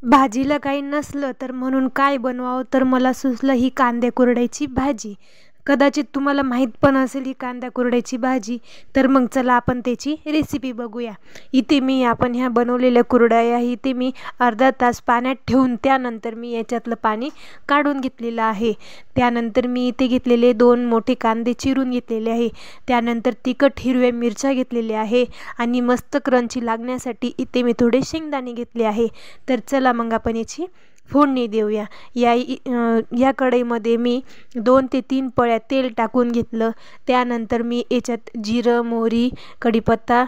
भाजीला काही नसलं तर म्हणून काय बनवावं, तर मला सुचलं ही कांद्या कुरड्याची भाजी. कदाचित तुम्हाला माहीत पण असेल ही कांद्या कुरड्याची भाजी. तर मग चला आपण त्याची रेसिपी बघूया. इथे मी आपण ह्या बनवलेल्या कुरड्या इथे मी अर्धा तास पाण्यात ठेवून त्यानंतर मी याच्यातलं पाणी काढून घेतलेलं आहे. त्यानंतर मी इथे घेतलेले 2 मोठे कांदे चिरून घेतलेले आहे. त्यानंतर तिखट हिरव्या मिरच्या घेतलेल्या आहे आणि मस्त क्रंची लागण्यासाठी इथे मी थोडे शेंगदाणे घेतले आहे. तर चला मग आपण याची फोडणी देऊया. या कढईमध्ये मी 2 ते 3 पळ्या तेल टाकून घेतलं. त्यानंतर मी याच्यात जिरं, मोहरी, कढीपत्ता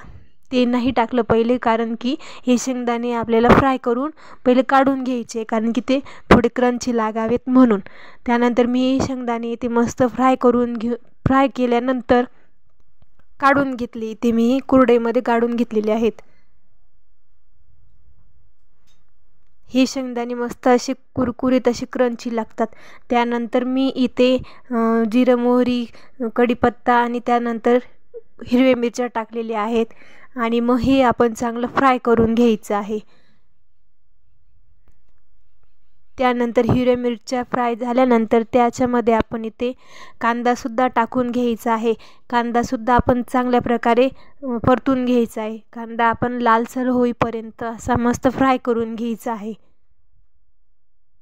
ते नाही टाकलं पहिले, कारण की हे शेंगदाणे आपल्याला फ्राय करून पहिले काढून घ्यायचे, कारण की ते थोडे क्रंची लागावेत म्हणून. त्यानंतर मी शेंगदाणे ते मस्त फ्राय केल्यानंतर काढून घेतली. ते मी कुरडईमध्ये काढून घेतलेले आहेत. हे शेंगदाणे मस्त असे कुरकुरीत असे क्रंची लागतात. त्यानंतर मी इथे जिरं, मोहरी, कढीपत्ता आणि त्यानंतर हिरव्या मिरच्या टाकलेल्या आहेत आणि मग हे आपण चांगलं फ्राय करून घ्यायचं आहे. त्यानंतर हिरव्या मिरच्या फ्राय झाल्यानंतर त्याच्यामध्ये आपण इथे कांदासुद्धा टाकून घ्यायचा आहे. कांदासुद्धा आपण चांगल्या प्रकारे परतून घ्यायचा आहे. कांदा आपण लालसर होईपर्यंत असा मस्त फ्राय करून घ्यायचा आहे.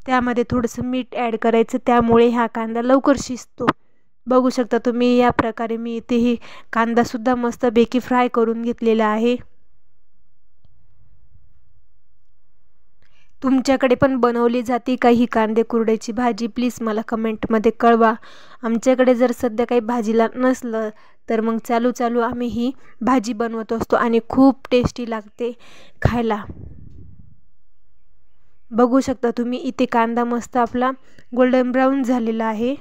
त्यामध्ये थोडंसं मीठ ॲड करायचं, त्यामुळे हा कांदा लवकर शिजतो. बघू शकता तुम्ही या प्रकारे मी इथे ही कांदासुद्धा मस्तपैकी फ्राय करून घेतलेला आहे. तुमच्याकडे पण बनवली जाते का ही कांदे कुरड्याची भाजी? प्लीज मला कमेंटमध्ये कळवा. आमच्याकडे जर सध्या काही भाजीला नसलं तर मग चालू आम्ही ही भाजी बनवत असतो आणि खूप टेस्टी लागते खायला. बघू शकता तुम्ही इथे कांदा मस्त आपला गोल्डन ब्राऊन झालेला आहे.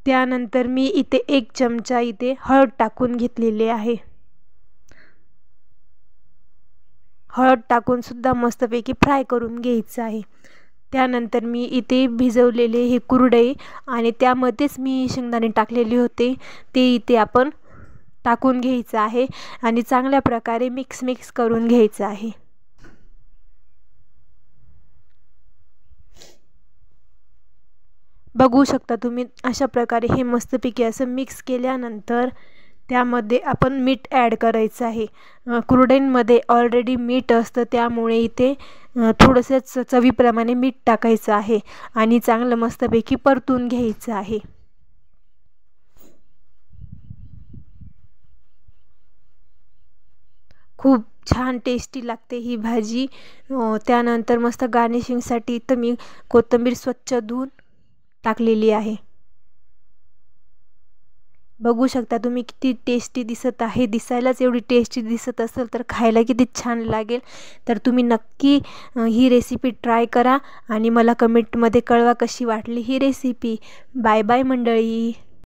त्यानंतर मी इथे 1 चमचा इथे हळद टाकून घेतलेली आहे. हळद टाकून सुद्धा मस्तपैकी फ्राय करून घ्यायचं आहे. त्यानंतर मी इथे भिजवलेले हे कुरडे आणि त्यामध्येच मी शेंगदाणे टाकलेले होते ते इथे आपण टाकून घ्यायचं आहे आणि चांगल्या प्रकारे मिक्स करून घ्यायचं आहे. बघू शकता तुम्ही अशा प्रकारे हे मस्तपैकी असं मिक्स केल्यानंतर त्यामध्ये आपण मीठ ॲड करायचं आहे. कुरड्यांमध्ये ऑलरेडी मीठ असतं, त्यामुळे इथे थोडंसं चवीप्रमाणे मीठ टाकायचं आहे आणि चांगलं मस्तपैकी परतून घ्यायचं आहे. खूप छान टेस्टी लागते ही भाजी. त्यानंतर मस्त गार्निशिंगसाठी तर मी कोथिंबीर स्वच्छ धुवून टाकलेली आहे. बघू शकता तुम्ही किती टेस्टी दिसत आहे. दिसायलाच एवढी टेस्टी दिसत असेल तर खायला किती छान लागेल. तर तुम्ही नक्की ही रेसिपी ट्राय करा आणि मला कमेंटमध्ये कळवा कशी वाटली ही रेसिपी. बाय बाय मंडळी.